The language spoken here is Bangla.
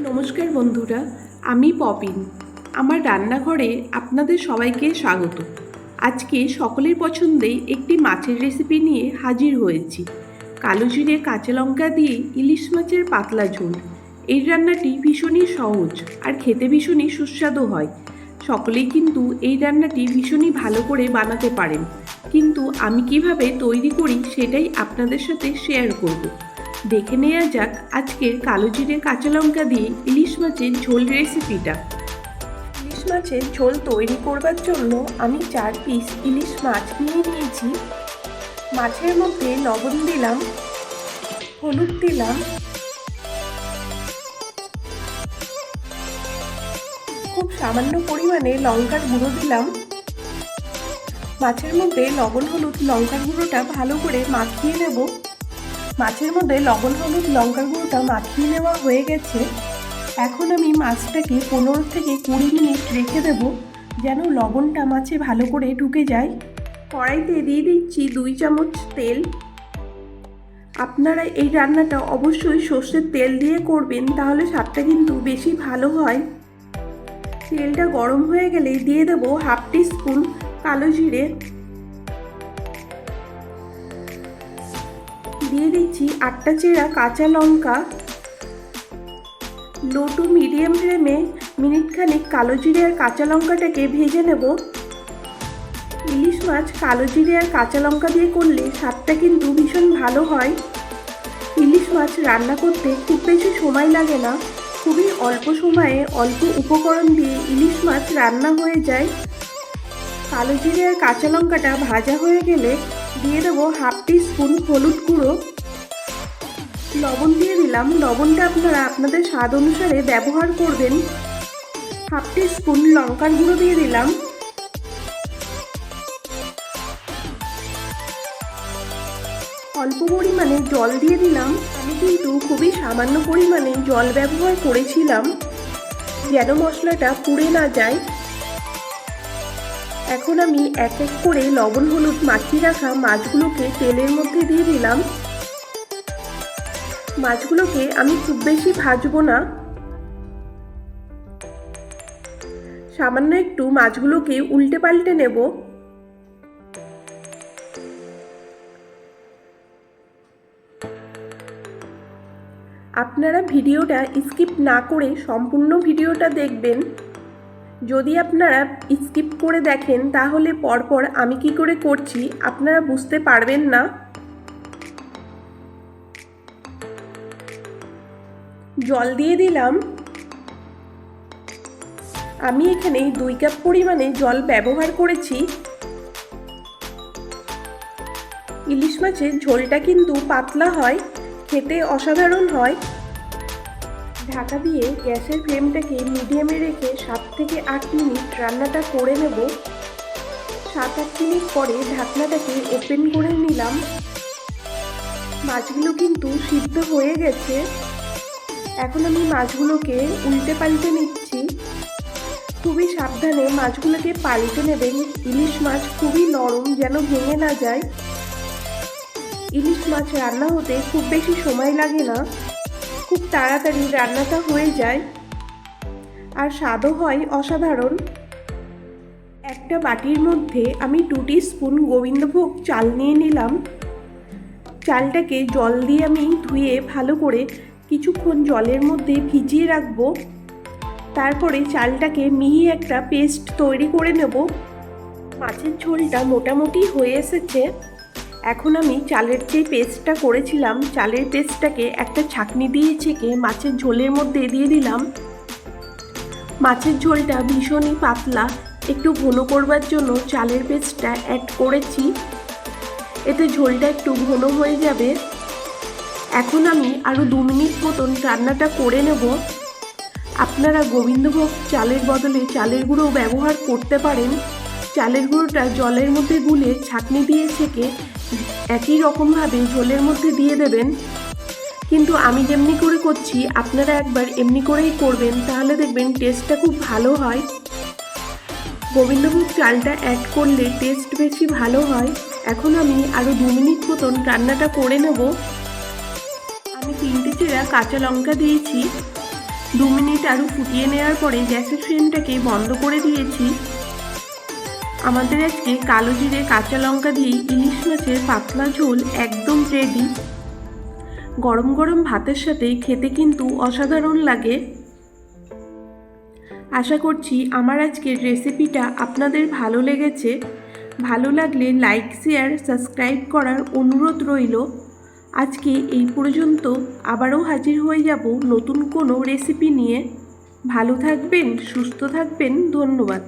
নমস্কার বন্ধুরা, আমি পপিন। আমার রান্নাঘরে আপনাদের সবাইকে স্বাগত। আজকে সকলের পছন্দে একটি মাছের রেসিপি নিয়ে হাজির হয়েছি। কালো জিরে কাঁচা লঙ্কা দিয়ে ইলিশ মাছের পাতলা ঝোল। এই রান্নাটি ভীষণই সহজ আর খেতে ভীষণই সুস্বাদু হয়। সকলেই কিন্তু এই রান্নাটি ভীষণই ভালো করে বানাতে পারেন, কিন্তু আমি কিভাবে তৈরি করি সেটাই আপনাদের সাথে শেয়ার করব। দেখে নেওয়া যাক আজকের কালো জিরে কাঁচা লঙ্কা দিয়ে ইলিশ মাছের ঝোল রেসিপিটা। ইলিশ মাছের ঝোল তৈরি করবার জন্য আমি 4 পিস ইলিশ মাছ নিয়ে নিয়েছি। মাছের মধ্যে লবণ দিলাম, হলুদ দিলাম, খুব সামান্য পরিমাণে লঙ্কার গুঁড়ো দিলাম। মাছের মধ্যে লবণ হলুদ লঙ্কার গুঁড়োটা ভালো করে মাখিয়ে নেব। মাছের মধ্যে লবণ হলুদ লঙ্কার গুঁড়োটা মাখিয়ে নেওয়া হয়ে গেছে। এখন আমি মাছটাকে 15 থেকে 20 মিনিট রেখে দেব, যেন লবণটা মাছে ভালো করে ঢুকে যায়। কড়াইতে দিয়ে দিচ্ছি 2 চামচ তেল। আপনারা এই রান্নাটা অবশ্যই সর্ষের তেল দিয়ে করবেন, তাহলে স্বাদটা কিন্তু বেশি ভালো হয়। তেলটা গরম হয়ে গেলে দিয়ে দেব হাফ টিস্পুন কালো জিরে, দিয়ে দিচ্ছি 8টা চেরা কাঁচা লঙ্কা। লো টু মিডিয়াম ফ্লেমে মিনিটখানেক কালো জিরে আর কাঁচা লঙ্কাটাকে ভেজে নেব। ইলিশ মাছ কালো জিরে আর কাঁচা লঙ্কা দিয়ে করলে স্বাদটা কিন্তু ভীষণ ভালো হয়। ইলিশ মাছ রান্না করতে খুব বেশি সময় লাগে না, খুবই অল্প সময়ে অল্প উপকরণ দিয়ে ইলিশ মাছ রান্না হয়ে যায়। কালো জিরে আর কাঁচা লঙ্কাটা ভাজা হয়ে গেলে দিয়ে দেবো হাফ টিস্পুন হলুদ গুঁড়ো, লবণ দিয়ে দিলাম। লবণটা আপনারা আপনাদের স্বাদ অনুসারে ব্যবহার করবেন। হাফ টিস্পুন লঙ্কার গুঁড়ো দিয়ে দিলাম। অল্প পরিমাণে জল দিয়ে দিলাম। আমি কিন্তু খুবই সামান্য পরিমাণে জল ব্যবহার করেছিলাম, যেন মশলাটা পুড়ে না যায়। এখন আমি এক এক করে লবণ হলুদ মাখিয়ে রাখা মাছগুলোকে তেলের মধ্যে দিয়ে দিলাম। মাছগুলোকে আমি খুব বেশি ভাজবো না, সামান্য একটু মাছগুলোকে উল্টে পাল্টে নেব। আপনারা ভিডিওটা স্কিপ না করে সম্পূর্ণ ভিডিওটা দেখবেন। যদি আপনারা স্কিপ করে দেখেন তাহলে পরপর আমি কি করে করছি আপনারা বুঝতে পারবেন না। জল দিয়ে দিলাম। আমি এখানে 2 কাপ পরিমাণে জল ব্যবহার করেছি। ইলিশ মাছের ঝোলটা কিন্তু পাতলা হয়, খেতে অসাধারণ হয়। ঢাকা দিয়ে গ্যাসের ফ্লেমটাকে মিডিয়ামে রেখে 7 থেকে 8 মিনিট রান্নাটা করে নেব। 7-8 মিনিট পরে ঢাকনাটাকে ওপেন করে নিলাম। মাছগুলো কিন্তু সিদ্ধ হয়ে গেছে। এখন আমি মাছগুলোকে উল্টে পাল্টে নিচ্ছি। খুবই সাবধানে মাছগুলোকে পাল্টে নেবেন। ইলিশ মাছ খুবই নরম, যেন ভেঙে না যায়। ইলিশ মাছ রান্না হতে খুব বেশি সময় লাগে না, খুব তাড়াতাড়ি রান্নাটা হয়ে যায় আর স্বাদও হয় অসাধারণ। একটা বাটির মধ্যে আমি 2 টিস্পুন গোবিন্দভোগ চাল নিয়ে নিলাম। চালটাকে জল দিয়ে আমি ধুয়ে ভালো করে কিছুক্ষণ জলের মধ্যে ভিজিয়ে রাখবো। তারপরে চালটাকে মিহি একটা পেস্ট তৈরি করে নেব। মাছের ঝোলটা মোটামুটি হয়ে এসেছে। এখন আমি চালের যে পেস্টটা করেছিলাম, চালের পেস্টটাকে একটা ছাঁকনি দিয়ে ছেঁকে মাছের ঝোলের মধ্যে দিয়ে দিলাম। মাছের ঝোলটা ভীষণই পাতলা, একটু ঘন করবার জন্য চালের পেস্টটা অ্যাড করেছি, এতে ঝোলটা একটু ঘন হয়ে যাবে। এখন আমি আরও 2 মিনিট মতন রান্নাটা করে নেব। আপনারা গোবিন্দভোগ চালের বদলে চালের গুঁড়ো ব্যবহার করতে পারেন। চালের গুঁড়োটা জলের মধ্যে গুলে ছাঁকনি দিয়ে ছেঁকে একই রকমভাবে ঝোলের মধ্যে দিয়ে দেবেন। কিন্তু আমি যেমনি করে করছি আপনারা একবার এমনি করেই করবেন, তাহলে দেখবেন টেস্টটা খুব ভালো হয়। গোবিন্দভোগ চালটা অ্যাড করলে টেস্ট বেশি ভালো হয়। এখন আমি আরও 2 মিনিট মতন রান্নাটা করে নেব। আমি 3টে চেরা কাঁচা লঙ্কা দিয়েছি। 2 মিনিট আরও ফুটিয়ে নেওয়ার পরে গ্যাসের ফ্লেমটাকে বন্ধ করে দিয়েছি। আমাদের আজকে কালো জিরে কাঁচা লঙ্কা দিয়ে ইলিশ মাছের পাতলা ঝোল একদম রেডি। গরম গরম ভাতের সাথে খেতে কিন্তু অসাধারণ লাগে। আশা করছি আমার আজকের রেসিপিটা আপনাদের ভালো লেগেছে। ভালো লাগলে লাইক, শেয়ার, সাবস্ক্রাইব করার অনুরোধ রইল। আজকে এই পর্যন্ত, আবারও হাজির হয়ে যাব নতুন কোনো রেসিপি নিয়ে। ভালো থাকবেন, সুস্থ থাকবেন, ধন্যবাদ।